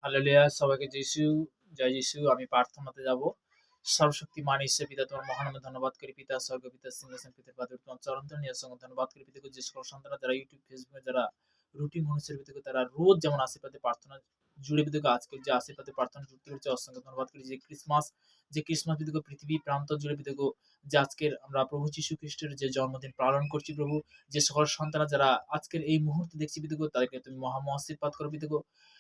Hallelujah, সবাইকে যিশু, জয় যিশু। আমি প্রার্থনাতে যাব। সর্বশক্তিমান ঈশ্বর পিতা, তোমার মহান নামে ধন্যবাদ করি পিতা, স্বর্গ পিতা, সিংহাসন পিতার পাদে তোমার চরণ ধরে নিয়ে সঙ্গে ধন্যবাদ করি পিতা। যে সকল সন্তানরা যারা ইউটিউব ফেসবুকে যারা রুটিন মানুষের ভিতরে তারা রোজ যেমন আশীর্বাদে প্রার্থনা জুড়ে ভিতরে আজকে যে আশীর্বাদে প্রার্থনা যুক্ত করছে, অসংখ্য ধন্যবাদ করি। যে ক্রিসমাস ভিতরে পৃথিবী প্রান্ত জুড়ে ভিতরে যে আজকের আমরা প্রভু যীশু খ্রিস্টের যে জন্মদিন পালন করছি প্রভু, যে সকল সন্তানরা যারা আজকের এই মুহূর্তে দেখছি পিতাগো, তাদেরকে তুমি আশীর্বাদ করো পিতাগো।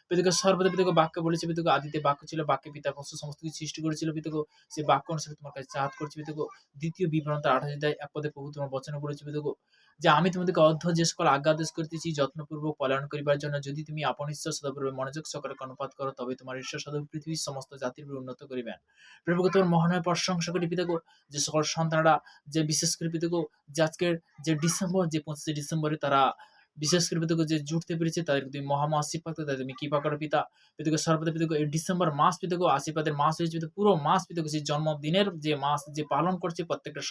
পিতাগো সর্বদা পিতাগো বাক্য বলেছে পিতাগো, আদিতে বাক্য ছিল, বাক্যে পিতা বস্তু সমস্ত কিছু সৃষ্টি করেছিল পিতাগো। সেই বাক্য অনুসারে তোমার কাছে চাহাত করছি পিতাগো। দ্বিতীয় বিবরণ তার 28 অধ্যায় 1 পদে প্রভু তোমার বচনে বলেছে পিতাগো, যে আমি তোমাদেরকে যে সকল আজ্ঞা আদেশ করিতেছি যত্নপূর্বক পালন করিবার জন্য, যদি তুমি আপন ঈশ্বর সদাপ্রভু মনোযোগ সহকারে কর্ণপাত করো, তবে তোমার ঈশ্বর সদা পৃথিবীর সমস্ত জাতির উপর উন্নত করিবেন। প্রভুকে তোমার মহানয় প্রশংসা করি পিতাগো। যে সকল সন্তানরা যে বিশেষ করে পিতাগো, যে আজকের যে ডিসেম্বর, যে 25 ডিসেম্বরে তারা বিশেষ করে পিতাগো যে জুড়তে পেরেছে, তাদেরকে তুমি আশীর্বাদ করে তাদের তুমি কৃপা করো পিতা। পিতাগো সর্বদা পিতাগো এই ডিসেম্বর মাস পিতাগো আশীর্বাদের মাস হয়েছে পিতা। পুরো মাস পিতাগো সেই জন্মদিনের যে মাস যে পালন করছে প্রত্যেকটা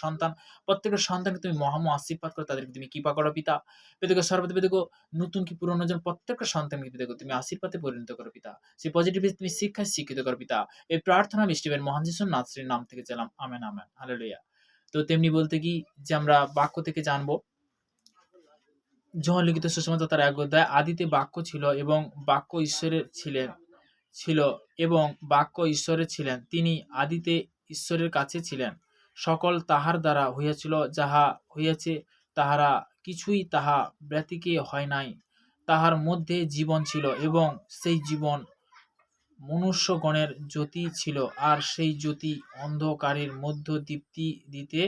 সন্তানকে তুমি আশীর্বাদ করে তাদেরকে তুমি কৃপা করো পিতা। পিতাগো সর্বদা পিতাগো নতুন কি পুরনো জন প্রত্যেকটা সন্তানকে পিতাগো তুমি আশীর্বাদে পরিণত করো পিতা। সেই পজিটিভ তুমি শিক্ষায় শিক্ষিত করো পিতা। এই প্রার্থনা মিষ্টিবের মহান যিশুর নাথশ্রীর নাম থেকে চালাম, আমেন আমেন, হালেলুয়া। তো তেমনি বলতে কি যে আমরা বাক্য থেকে জানবো, যোহন লিখিত সুসমাচার তার 1 অধ্যায়, আদিতে বাক্য ছিল এবং বাক্য ঈশ্বরের ছিল এবং বাক্য ঈশ্বরের ছিলেন, তিনি আদিতে ঈশ্বরের কাছে ছিলেন। সকল তাহার দ্বারা হইয়াছিল, যাহা হইয়াছে তাহারা কিছুই তাহা ব্যতিকে হয় নাই। তাহার মধ্যে জীবন ছিল এবং সেই জীবন মনুষ্যগণের জ্যোতি ছিল, আর সেই জ্যোতি অন্ধকারের মধ্য দীপ্তি দিতে,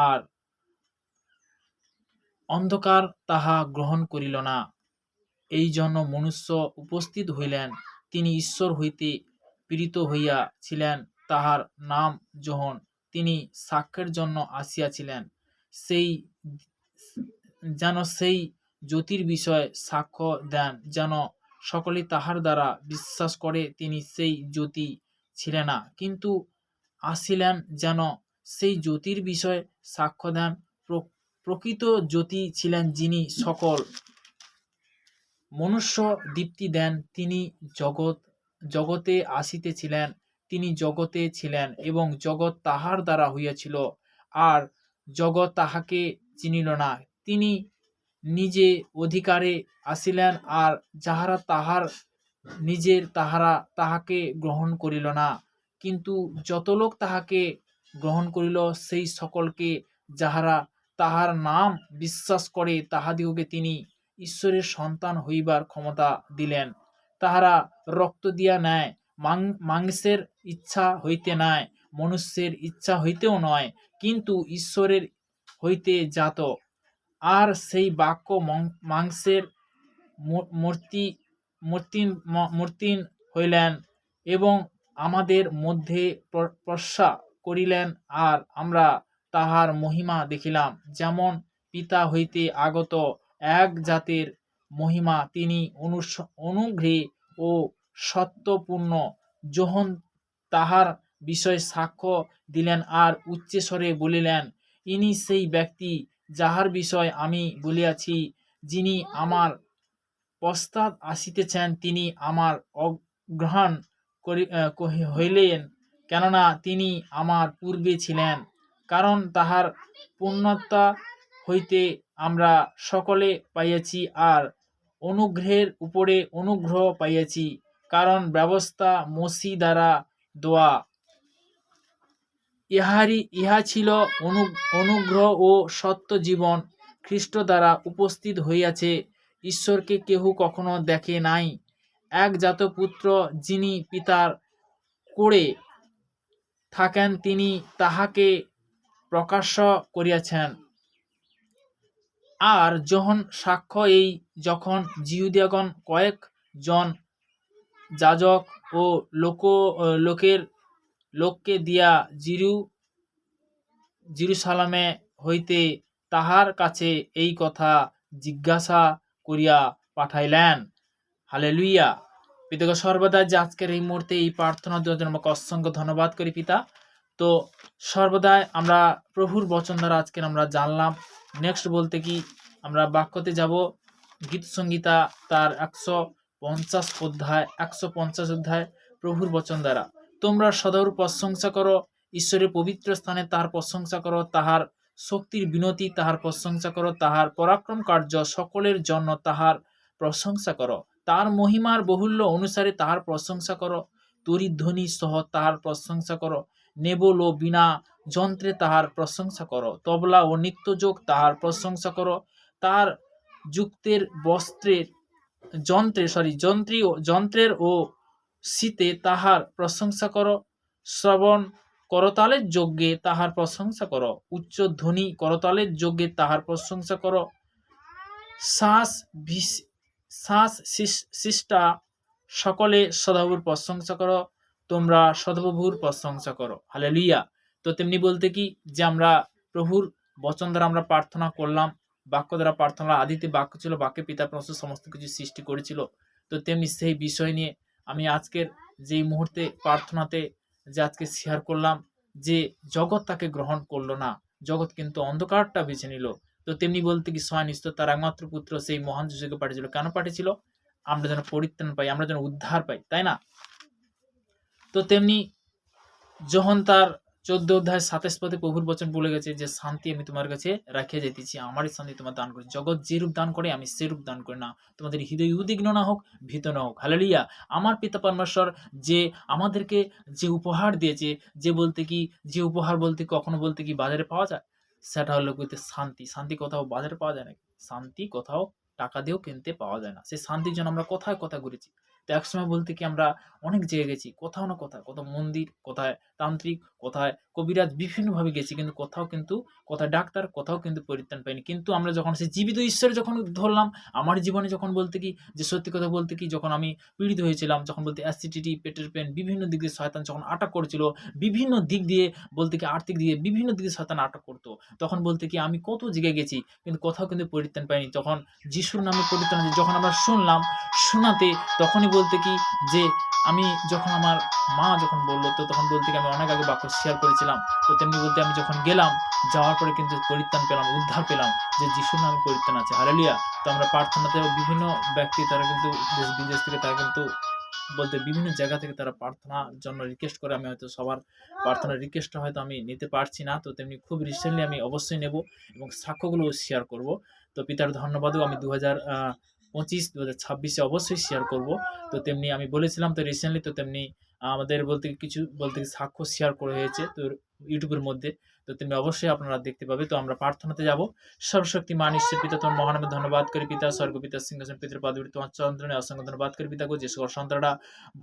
আর অন্ধকার তাহা গ্রহণ করিল না। এই জন্য মনুষ্য উপস্থিত হইলেন। তিনি ঈশ্বর হইতে প্রেরিত হইয়াছিলেন, তাহার নাম যোহন। তিনি সাক্ষ্যের জন্য আসিয়াছিলেন, সেই সেই জ্যোতির বিষয়ে সাক্ষ্য দেন, যেন সকলে তাহার দ্বারা বিশ্বাস করে। তিনি সেই জ্যোতি ছিলেন না, কিন্তু আসিলেন যেন সেই জ্যোতির বিষয়ে সাক্ষ্য দেন। প্রকৃত জ্যোতি ছিলেন, যিনি সকল মনুষ্য দীপ্তি দেন। তিনি জগতে আসিতেছিলেন, তিনি জগতে ছিলেন এবং জগৎ তাহার দ্বারা হইয়াছিল, আর জগৎ তাহাকে চিনিল না। তিনি নিজে অধিকারে আসিলেন, আর যাহারা তাহার নিজের তাহারা তাহাকে গ্রহণ করিল না। কিন্তু যত লোক তাহাকে গ্রহণ করিল, সেই সকলকে যাহারা তাহার নাম বিশ্বাস করে, তাহাদিগকে তিনি ঈশ্বরের সন্তান হইবার ক্ষমতা দিলেন। তাহারা রক্ত দিয়া নেয়, মাংসের ইচ্ছা হইতে নয়, মনুষ্যের ইচ্ছা হইতেও নয়, কিন্তু ঈশ্বরের হইতে জাত। আর সেই বাক্য মাংসের মূর্তিন হইলেন এবং আমাদের মধ্যে প্রশা করিলেন, আর আমরা তাহার মহিমা দেখিলাম, যেমন পিতা হইতে আগত এক জাতের মহিমা। তিনি অনুগ্রহে ও সত্যপূর্ণ। যোহন তাহার বিষয়ে সাক্ষ্য দিলেন, আর উচ্চস্বরে বলিলেন, ইনি সেই ব্যক্তি যাহার বিষয় আমি বলিয়াছি, যিনি আমার পশ্চাৎ আসিতেছেন, তিনি আমার অগ্রহণ হইলেন, কেননা তিনি আমার পূর্বে ছিলেন। কারণ তাহার পূর্ণতা হইতে আমরা সকলে পাইয়াছি, আর অনুগ্রহের উপরে অনুগ্রহ পাইয়াছি। কারণ ব্যবস্থা মসি দ্বারা দেওয়া, ইহা ছিল অনুগ্রহ ও সত্য জীবন খ্রিস্ট দ্বারা উপস্থিত হইয়াছে। ঈশ্বরকে কেহ কখনো দেখে নাই। একজাত পুত্র, যিনি পিতার কোলে থাকেন, তিনি তাহাকে প্রকাশ করিয়াছেন। আর যোহন সাক্ষ্য এই, যখন জিহুদিয়াগণ কয়েক জন যাজক ও লোককে দিয়া জেরুসালেমে হইতে তাহার কাছে এই কথা জিজ্ঞাসা করিয়া পাঠাইলেন। হালেলুয়া। পিতাকে সর্বদা যে আজকের এই মুহূর্তে এই প্রার্থনা দেওয়ার জন্য আমাকে অসংখ্য ধন্যবাদ করি পিতা। তো সর্বদাই আমরা প্রভুর বচন দ্বারা আজকের আমরা জানলাম। নেক্সট বলতে কি আমরা বাক্যতে যাব, গীত সংগীতা তার 50 অধ্যায় 150 অধ্যায় প্রভুর বচন দ্বারা, তোমরা সদাউর প্রশংসা করো, ঈশ্বরের পবিত্র স্থানে তাহার প্রশংসা করো, তাহার শক্তির বিনতি তাহার প্রশংসা করো, তাহার পরাক্রম কার্য সকলের জন্য তাহার প্রশংসা করো, তার মহিমার বহুল্য অনুসারে তাহার প্রশংসা করো, তরিধ্বনি সহ তাহার প্রশংসা করো, নেবল ও বিনা যন্ত্রে তাহার প্রশংসা করো, তবলা ও নিত্যযোগ তাহার প্রশংসা করো, তার যুক্তের বস্ত্রের যন্ত্রের ও শীতে তাহার প্রশংসা করো, শ্রবণ করতালের যজ্ঞে তাহার প্রশংসা করো, উচ্চ ধ্বনি করতালের যজ্ঞে তাহার প্রশংসা করো, শ্বাস শিষ্টা সকলে সদাপ্রভুর প্রশংসা করো, তোমরা সদাপ্রভুর প্রশংসা করো। হালেলুয়া। তো তেমনি বলতে কি যে আমরা প্রভুর বচন দ্বারা আমরা প্রার্থনা করলাম, বাক্য দ্বারা প্রার্থনা, আদিতে বাক্য ছিল, বাক্যে পিতা প্রভু সমস্ত কিছু সৃষ্টি করেছিল। তো তেমনি সেই বিষয় নিয়ে আমি আজকের যে মুহূর্তে প্রার্থনাতে যে আজকে শেয়ার করলাম যে জগৎ তাকে গ্রহণ করলো না, জগৎ কিন্তু অন্ধকারটা বেছে নিল। তো তেমনি বলতে কি স্বয়ং ঈশ্বর তার একমাত্র পুত্র সেই মহান যিশুকে পাঠিয়েছিল। কেন পাঠিয়েছিল? আমরা যেন পরিত্রাণ পাই, আমরা যেন উদ্ধার পাই, তাই না? তো তেমনি যখন তার 14 অধ্যায় 27 পদে প্রভুর বচন বলে গেছে যে শান্তি আমি তোমার কাছে রাখিয়া যাইতেছি, আমারই শান্তি তোমার দান করি। জগৎ যে রূপ দান করে আমি সে রূপ দান করি না, তোমাদের হৃদয় উদ্বিগ্ন না হোক, ভীত না হোক। হালেলুয়া। আমার পিতা পরমেশ্বর যে আমাদেরকে যে উপহার দিয়েছে, যে বলতে কি যে উপহার বলতে কখনো বলতে কি বাজারে পাওয়া যায়, সেটা হলো বলতে শান্তি। শান্তি কোথাও বাজারে পাওয়া যায় না, শান্তি কোথাও টাকা দিয়েও কিনতে পাওয়া যায় না। সেই শান্তির জন্য আমরা কোথায় কোথায় ঘুরেছি। তো একসময় বলতে কি আমরা অনেক জায়গায় গেছি, কোথাও না কোথাও, কোথাও মন্দির, কোথায় তান্ত্রিক, কোথায় কবিরাজ, বিভিন্নভাবে গেছি, কিন্তু কোথায় ডাক্তার, কোথাও কিন্তু পরিত্রাণ পাইনি। কিন্তু আমরা যখন সেই জীবিত ঈশ্বর যখন ধরলাম, আমার জীবনে যখন বলতে কি যে সত্যি কথা বলতে কি যখন আমি পীড়িত হয়েছিলাম, যখন বলতে অ্যাসিডিটি, পেটের পেন, বিভিন্ন দিক দিয়ে শয়তান যখন আটাক করেছিল, বিভিন্ন দিক দিয়ে বলতে কি আর্থিক দিয়ে বিভিন্ন দিকে শয়তান আটাক করতো, তখন বলতে কি আমি কত জায়গায় গেছি, কিন্তু কোথাও কিন্তু পরিত্রাণ পাইনি। তখন যিশুর নামে পরিত্রাণ যখন আমরা শুনলাম, শোনাতে তখনই বলতে কি যে আমি যখন আমার মা যখন বললো, তো তখন বলতে কি আমি অনেক আগে বাক্য শেয়ার করেছিলাম। তো তেমনি বলতে আমি যখন গেলাম, যাওয়ার পরে কিন্তু পরিত্রাণ পেলাম, উদ্ধার পেলাম, যে যিশুর নামে পরিত্রাণ আছে। হালেলুয়া। তো আমরা প্রার্থনাতে বিভিন্ন ব্যক্তি তারা কিন্তু দেশ বিদেশ থেকে তারা কিন্তু বলতে বিভিন্ন জায়গা থেকে তারা প্রার্থনার জন্য রিকোয়েস্ট করে। আমি হয়তো সবার প্রার্থনার রিকোয়েস্টটা হয়তো আমি নিতে পারছি না, তো তেমনি খুব রিসেন্টলি আমি অবশ্যই নেব এবং সাক্ষ্যগুলো শেয়ার করব। তো পিতার ধন্যবাদও আমি 2025-2026 অবশ্যই শেয়ার করব। তো তেমনি আমি বলেছিলাম তো রিসেন্টলি, তো তেমনি আমাদের বলতে সাক্ষ্য শেয়ার করা হয়েছে তো ইউটিউবের মধ্যে। তো তেমনি অবশ্যই আপনারা দেখতে পাবে। তো আমরা প্রার্থনাতে যাব। সর্বশক্তিমান ঈশ্বর পিতা, তোমার মহানামে ধন্যবাদ করি পিতা, স্বর্গ পিতা সিংহাসন পিতার পাদবীর তোমার চন্দ্রনে অসংখ্য ধন্যবাদ করি পিতা গো, যে সকল সন্তানরা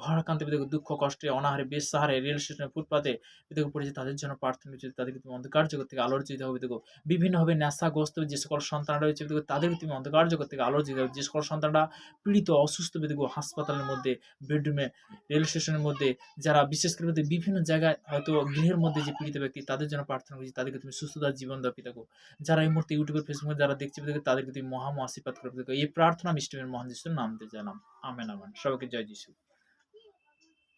ভরাক্রান্ত পিতাকে দুঃখ কষ্টে অনাহারে বেসাহারে রেল স্টেশনে ফুটপাতে পিতাকে পড়েছে, তাদের জন্য প্রার্থনা উচিত, তাদেরকে তুমি অন্ধকার জগৎ থেকে আলোর দিতে হবে পিতাগো। বিভিন্নভাবে নেশাগ্রস্ত যে সকল সন্তানরা রয়েছে পিতাগো, তাদেরকে তুমি অন্ধকার জগৎ থেকে আলোর দিতে হবে। যে সকল সন্তানরা পীড়িত অসুস্থ পিতাগো, হাসপাতালের মধ্যে, বেডরুমে, রেল স্টেশনের মধ্যে, যারা বিশেষ করে বিভিন্ন জায়গায় হয়তো গৃহের মধ্যে যে পীড়িত ব্যক্তি, তাদের জন্য প্রার্থনা করছি, তাদেরকে তুমি সুস্থতার জীবন দাও পিতাগো। যারা এই মুহূর্তে ইউটিউবে ফেসবুকে যারা দেখছে পিতাগো, তাদেরকে তুমি মহা আশীর্বাদ করে পিতাগো। এই প্রার্থনা মিষ্টিমের মহান যিশুর নাম দিয়ে জানাম। Amen amen. সবাইকে জয় যিশু।